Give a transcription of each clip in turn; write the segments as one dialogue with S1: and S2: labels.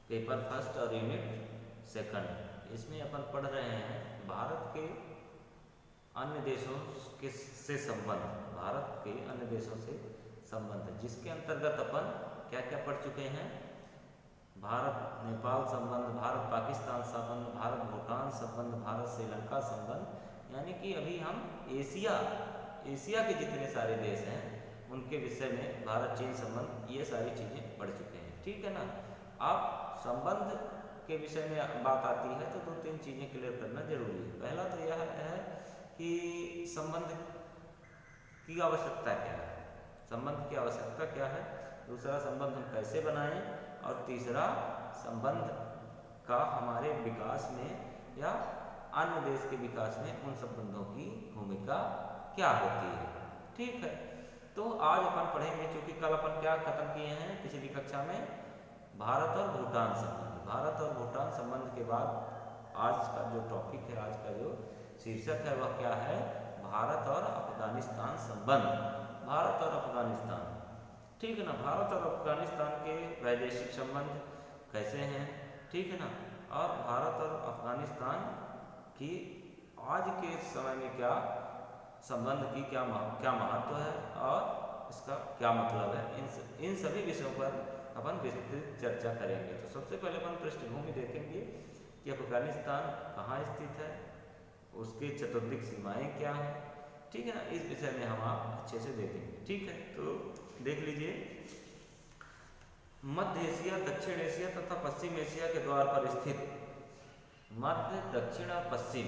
S1: Paper first और unit second. इसमें अपन पढ़ रहे हैं भारत के अन्य देशों के से संबंध, भारत के अन्य देशों से संबंध, जिसके अंतर्गत अपन क्या क्या पढ़ चुके हैं। भारत नेपाल संबंध, भारत पाकिस्तान संबंध, भारत भूटान संबंध, भारत श्रीलंका संबंध, यानी कि अभी हम एशिया के जितने सारे देश हैं उनके विषय में भारत चीन संबंध, ये सारी चीज़ें पढ़ चुके हैं। ठीक है ना। अब संबंध के विषय में बात आती है तो 2-3 चीज़ें क्लियर करना जरूरी है। पहला तो यह है कि संबंध की आवश्यकता क्या है, संबंध की आवश्यकता क्या है। दूसरा, संबंध हम कैसे बनाएं। और तीसरा, संबंध का हमारे विकास में या अन्य देश के विकास में उन संबंधों की भूमिका क्या होती है। ठीक है। तो आज अपन पढ़ेंगे, क्योंकि कल अपन क्या खत्म किए हैं पिछली कक्षा में, भारत और भूटान संबंध। भारत और भूटान संबंध के बाद आज का जो टॉपिक है, आज का जो शीर्षक है वह क्या है, भारत और अफगानिस्तान संबंध। भारत और अफगानिस्तान, ठीक है ना। भारत और अफगानिस्तान के वैदेशिक संबंध कैसे हैं, ठीक है ना। और भारत और अफगानिस्तान की आज के समय में क्या संबंध की क्या महत्व है और इसका क्या मतलब है, इन सभी विषयों पर अपन विस्तृत चर्चा करेंगे। तो सबसे पहले अपन पृष्ठभूमि देखेंगे कि अफगानिस्तान कहाँ स्थित है, उसकी चतुर्दिक सीमाएं क्या हैं, ठीक है ना। इस विषय में हम आप अच्छे से देखेंगे। ठीक है, तो देख लीजिए, मध्य एशिया, दक्षिण एशिया तथा पश्चिम एशिया के द्वार पर स्थित, मध्य, दक्षिण और पश्चिम,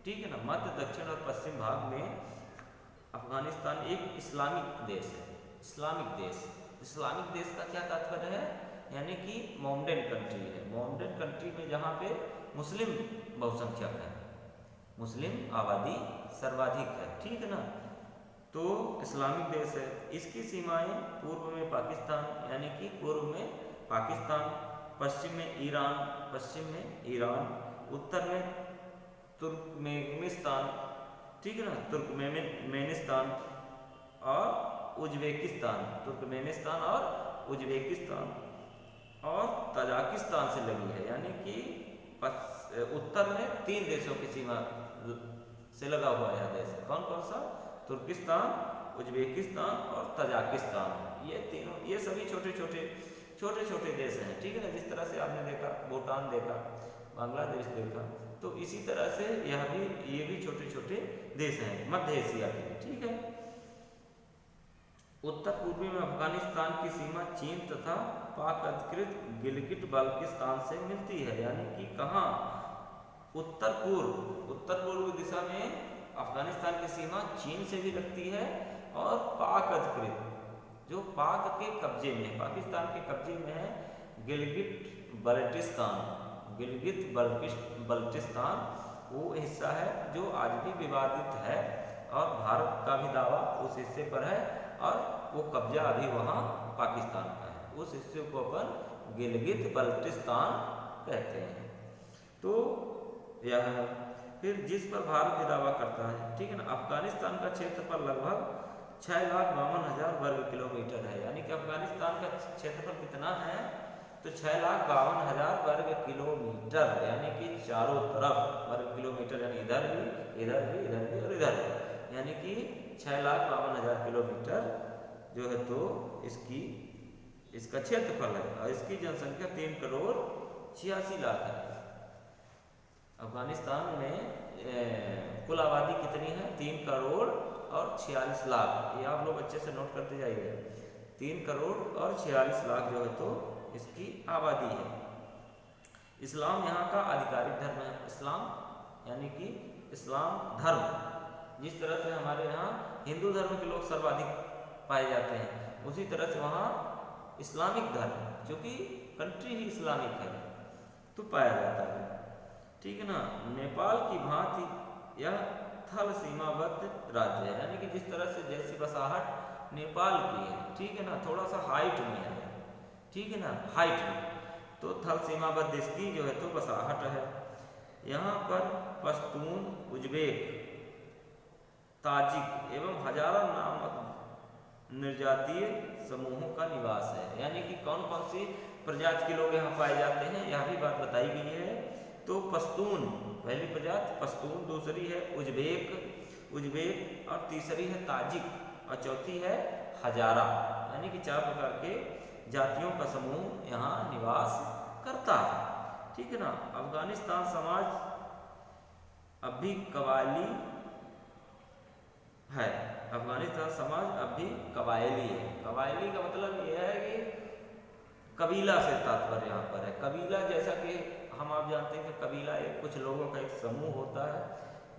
S1: ठीक है ना, मध्य, दक्षिण और पश्चिम भाग में अफगानिस्तान एक इस्लामिक देश है। इस्लामिक देश, इस्लामिक देश का क्या तात्पर्य है, यानी कि मोमडेन कंट्री है। मोमडेन कंट्री में जहाँ पे मुस्लिम बहुसंख्यक है, मुस्लिम आबादी सर्वाधिक है, ठीक है ना। तो इस्लामिक देश है। इसकी सीमाएं पूर्व में पाकिस्तान, यानी कि पूर्व में पाकिस्तान, पश्चिम में ईरान, उत्तर में तुर्कमेनिस्तान, ठीक है ना, तुर्कमेनिस्तान और उज्बेकिस्तान, तुर्कमेनिस्तान और उज्बेकिस्तान और तजाकिस्तान से लगी है। यानी कि उत्तर में 3 देशों की सीमा से लगा हुआ यह देश है। कौन कौन सा, तुर्किस्तान, उज्बेकिस्तान और तजाकिस्तान। ये तीनों, ये सभी छोटे छोटे देश हैं, ठीक है ना। जिस तरह से आपने देखा भूटान देखा, बांग्लादेश देखा, तो इसी तरह से ये भी छोटे छोटे देश हैं मध्य एशिया के, ठीक है। उत्तर पूर्वी में अफगानिस्तान की सीमा चीन तथा पाक अधिकृत गिलगिट बाल्टिस्तान से मिलती है। यानी कि कहाँ, उत्तर पूर्व दिशा में अफगानिस्तान की सीमा चीन से भी लगती है और पाक अधिकृत, जो पाक के कब्जे में, पाकिस्तान के कब्जे में है, गिलगिट बल्टिस्तान वो हिस्सा है जो आज भी विवादित है और भारत का भी दावा उस हिस्से पर है और वो कब्जा अभी वहाँ पाकिस्तान का है। उस हिस्से को अपन गिलगित बल्टिस्तान कहते हैं। तो यह है। फिर जिस पर भारत भी दावा करता है, ठीक है ना। अफगानिस्तान का क्षेत्रफल लगभग 6,52,000 वर्ग किलोमीटर है। यानी कि अफगानिस्तान का क्षेत्रफल कितना है, तो 6,52,000 वर्ग किलोमीटर, यानी कि चारों तरफ वर्ग किलोमीटर, यानी इधर भी और इधर भी, यानी कि 6,52,000 किलोमीटर जो है, तो इसका क्षेत्रफल है और इसकी जनसंख्या 3,86,00,000 है। अफगानिस्तान में कुल आबादी कितनी है, 3,46,00,000। ये आप लोग अच्छे से नोट करते जाइए, 3,46,00,000 जो है तो इसकी आबादी है। इस्लाम यहाँ का आधिकारिक धर्म है। इस्लाम यानी कि इस्लाम धर्म, जिस तरह से हमारे यहाँ हिंदू धर्म के लोग सर्वाधिक पाए जाते हैं, उसी तरह से वहाँ इस्लामिक धर्म, क्योंकि कंट्री ही इस्लामिक है, तो पाया जाता है, ठीक है ना। नेपाल की भांति यह थल सीमाबद्ध राज्य है। यानी कि जिस तरह से जैसी बसाहट नेपाल की है, ठीक है ना, थोड़ा सा हाइट में है, ठीक है ना, हाइट में, तो थल सीमाबद्ध इसकी जो है तो बसाहट है। यहाँ पर पश्तून, उज्बेक, ताजिक एवं हजारा नामक निर्जातीय समूहों का निवास है। यानी कि कौन कौन सी प्रजाति के लोग यहाँ पाए जाते हैं, यह भी बात बताई गई है। तो पश्तून पहली प्रजाति पश्तून, दूसरी है उज्बेक और तीसरी है ताजिक और चौथी है हजारा, यानी कि 4 प्रकार के जातियों का समूह यहाँ निवास करता है। ठीक है ना। अफगानिस्तान समाज अब भी कबायली है। अफगानिस्तान समाज अब भी कबायली है। कबायली का मतलब यह है कि कबीला से तात्पर्य यहाँ पर है। कबीला जैसा कि आप जानते हैं कि कबीला एक कुछ लोगों का एक समूह होता है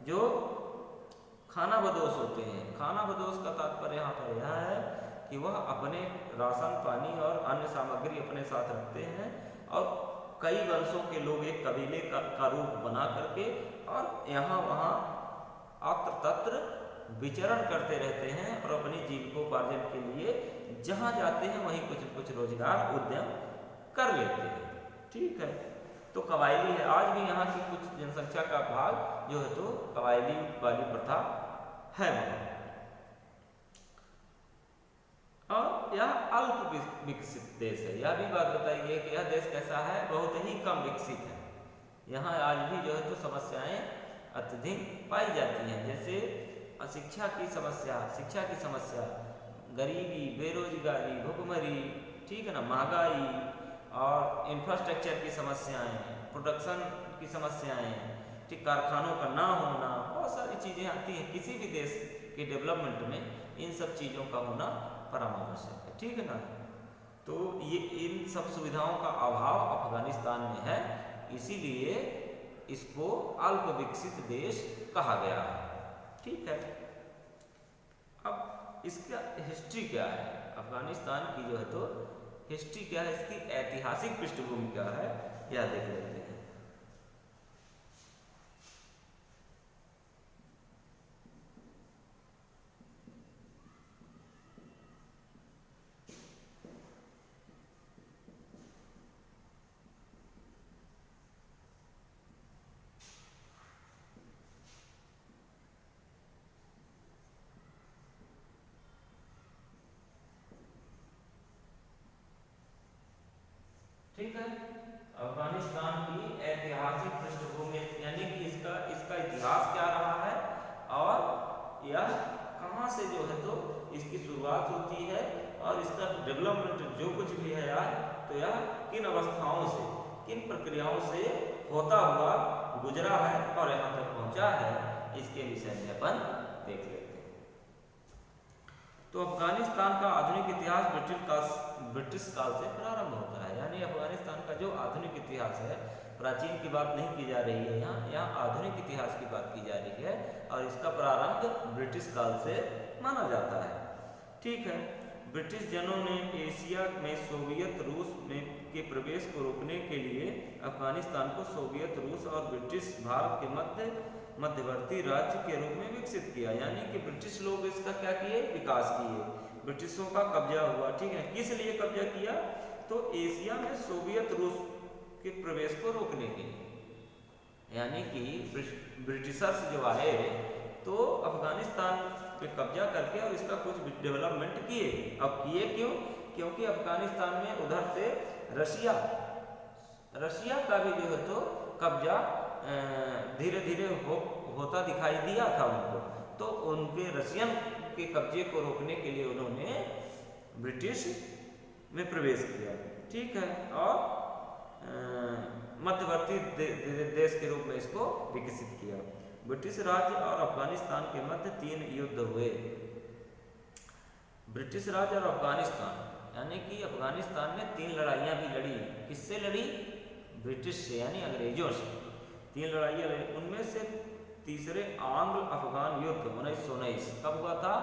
S1: जो खाना बदोश होते हैं। खाना बदोश का तात्पर्य यहाँ पर यह है कि वह अपने राशन पानी और अन्य सामग्री अपने साथ रखते हैं और कई वंशों के लोग एक कबीले का रूप बना करके और यहाँ वहाँ अत्र तत्र विचरण करते रहते हैं और अपनी जीविकोपार्जन के लिए जहाँ जाते हैं वहीं कुछ रोजगार उद्यम कर लेते हैं। ठीक है। तो कबायली है। आज भी यहाँ की कुछ जनसंख्या का भाग जो है तो कबायली वाली प्रथा है वहाँ। और यह अल्प विकसित देश है। यह भी बात बताई गई है कि यह देश कैसा है, बहुत ही कम विकसित है। यहाँ आज भी जो है तो समस्याएं अत्यधिक पाई जाती हैं, जैसे शिक्षा की समस्या, गरीबी, बेरोजगारी, भुखमरी, ठीक है ना, महंगाई और इंफ्रास्ट्रक्चर की समस्याएं, प्रोडक्शन की समस्याएं, ठीक, कारखानों का ना होना, बहुत सारी चीज़ें आती हैं। किसी भी देश के डेवलपमेंट में इन सब चीज़ों का होना परमावश्यक है। ठीक है ना। तो ये इन सब सुविधाओं का अभाव अफगानिस्तान में है, इसीलिए इसको अल्प विकसित देश कहा गया है। ठीक है। अब इसका हिस्ट्री क्या है, अफगानिस्तान की जो है तो हिस्ट्री क्या है, इसकी ऐतिहासिक पृष्ठभूमि क्या है, यह देख लेते हैं। ठीक है। अफगानिस्तान की ऐतिहासिक पृष्ठभूमि यानी कि इसका इतिहास क्या रहा है और यह कहाँ से जो है तो इसकी शुरुआत होती है और इसका डेवलपमेंट जो कुछ भी है यार, तो यह किन अवस्थाओं से, किन प्रक्रियाओं से होता हुआ गुजरा है और यहाँ तक पहुँचा है, इसके विषय में अपन देख लेते हैं। तो अफगानिस्तान का आधुनिक इतिहास ब्रिटिश काल से प्रारंभ होता है। यानी अफगानिस्तान का जो आधुनिक इतिहास है, प्राचीन की बात नहीं की जा रही है, यहाँ आधुनिक इतिहास की बात की जा रही है और इसका प्रारंभ ब्रिटिश काल से माना जाता है। ठीक है। ब्रिटिश जनों ने एशिया में सोवियत रूस में के प्रवेश को रोकने के लिए अफगानिस्तान को सोवियत रूस और ब्रिटिश भारत के मध्यवर्ती राज्य के रूप में विकसित किया। यानी कि ब्रिटिश लोग इसका क्या किए, विकास किए, ब्रिटिशों का कब्जा हुआ। ठीक है। किस लिए कब्जा किया, तो एशिया में सोवियत रूस के प्रवेश को रोकने के लिए। यानी कि ब्रिटिशर्स जो आए तो अफगानिस्तान पे कब्जा करके और इसका कुछ डेवलपमेंट किए। अब किए क्यों, क्योंकि अफगानिस्तान में उधर से रशिया का भी जो है तो कब्जा धीरे धीरे होता दिखाई दिया था उनको। तो उनके रशियन के कब्जे को रोकने के लिए उन्होंने ब्रिटिश में प्रवेश किया। ठीक है। और मध्यवर्ती देश के रूप में इसको विकसित किया। ब्रिटिश राज्य और अफगानिस्तान के मध्य 3 युद्ध हुए। ब्रिटिश राज्य और अफगानिस्तान यानी कि अफगानिस्तान ने 3 लड़ाइयाँ भी लड़ी। किससे लड़ी, ब्रिटिश से यानी अंग्रेजों से 3 लड़ाइयाँ लड़ी। उनमें से तीसरे आंग्ल अफगान युद्ध 1919 कब हुआ था,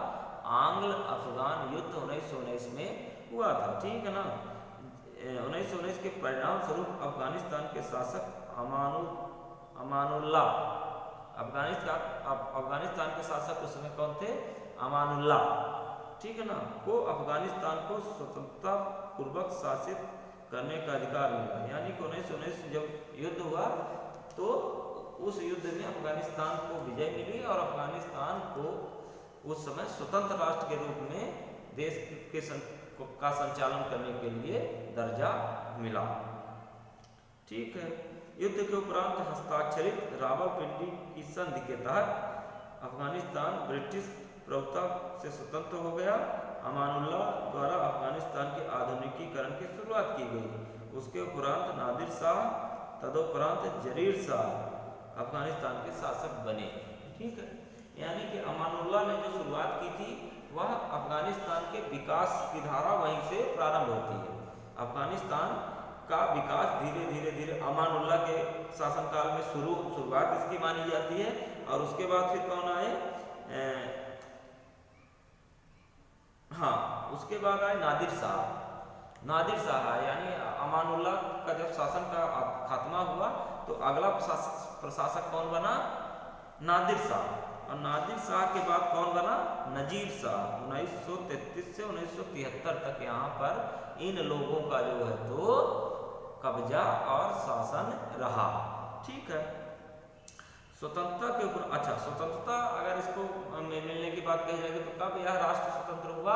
S1: आंग्ल अफगान युद्ध 1919 में हुआ था। ठीक है ना। 1919 के परिणाम स्वरूप अफगानिस्तान के शासक अमानुल्लाह, अफगानिस्तान के शासक उस समय कौन थे, अमानुल्लाह, ठीक है ना, को अफगानिस्तान को स्वतंत्रता पूर्वक शासित करने का अधिकार मिला। यानी कि 1919 जब युद्ध हुआ तो उस युद्ध में अफगानिस्तान को विजय मिली और अफगानिस्तान को उस समय स्वतंत्र राष्ट्र के रूप में देश का संचालन करने के लिए दर्जा मिला। ठीक है। युद्ध के उपरांत हस्ताक्षरित रावलपिंडी की संधि के तहत अफगानिस्तान ब्रिटिश प्रभुता से स्वतंत्र हो गया। अमानुल्लाह द्वारा अफगानिस्तान के आधुनिकीकरण की शुरुआत की गई। उसके उपरांत नादिर शाह, तदोपरांत जरीर शाह अफगानिस्तान के शासक बने। ठीक है। यानी कि अमानुल्लाह ने जो शुरुआत की थी वह अफगानिस्तान के विकास की धारा वहीं से प्रारंभ होती है। अफगानिस्तान का विकास धीरे धीरे धीरे अमानुल्लाह के शासनकाल में शुरुआत इसकी मानी जाती है। और उसके बाद फिर कौन आए? उसके बाद आए नादिर शाह। नादिर शाह आए, यानी अमानुल्लाह का जब शासन का खात्मा हुआ तो अगला प्रशासक कौन बना? नादिर शाह। और नादिर शाह के बाद कौन बना? नजीर शाह। 1933 से 1973 तक यहाँ पर इन लोगों का जो है तो कब्जा और शासन रहा। ठीक है। स्वतंत्रता के ऊपर, अच्छा, स्वतंत्रता अगर इसको मिलने की बात कही जाएगी तो कब यह राष्ट्र स्वतंत्र हुआ?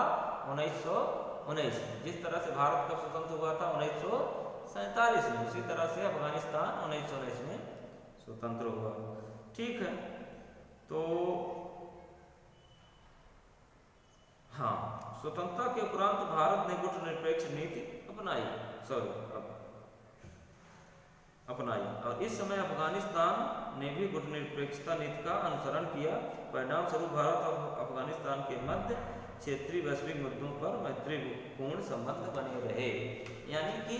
S1: 1919। जिस तरह से भारत कब स्वतंत्र हुआ था? 1947 में। उसी तरह से अफगानिस्तान 1919 में स्वतंत्र हुआ। ठीक है। तो स्वतंत्रता के उपरांत भारत ने गुटनिरपेक्ष नीति अपनाई और इस समय अफगानिस्तान ने भी गुटनिरपेक्षता नीति का अनुसरण किया। परिणाम स्वरूप भारत और अफगानिस्तान के मध्य क्षेत्रीय वैश्विक मुद्दों पर मैत्रीपूर्ण संबंध बने रहे। यानी कि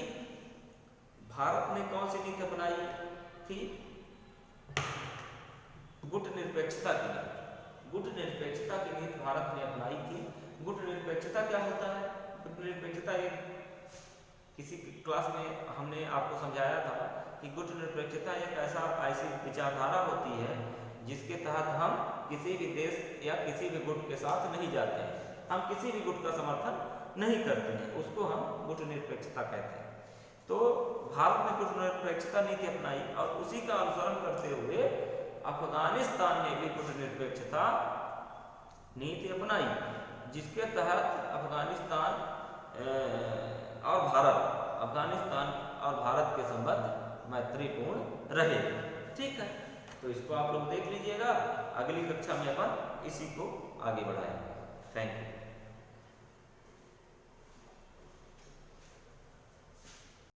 S1: भारत ने कौन सी नीति अपनाई थी? गुटनिरपेक्षता की नीति। गुटनिरपेक्षता की नीति भारत ने अपनाई थी। गुटनिरपेक्षता क्या होता है? गुटनिरपेक्षता एक किसी क्लास में हमने आपको समझाया था कि गुटनिरपेक्षता एक ऐसी विचारधारा होती है जिसके तहत हम किसी भी देश या किसी भी गुट के साथ नहीं जाते हैं, हम किसी भी गुट का समर्थन नहीं करते हैं, उसको हम गुटनिरपेक्षता कहते हैं। तो भारत ने गुटनिरपेक्षता नीति अपनाई और उसी का अनुसरण करते हुए अफगानिस्तान ने भी गुटनिरपेक्षता नीति अपनाई, जिसके तहत अफगानिस्तान और भारत के संबंध मैत्रीपूर्ण रहे। ठीक है। तो इसको आप लोग देख लीजिएगा। अगली कक्षा में अपन इसी को आगे बढ़ाएंगे। Thank you.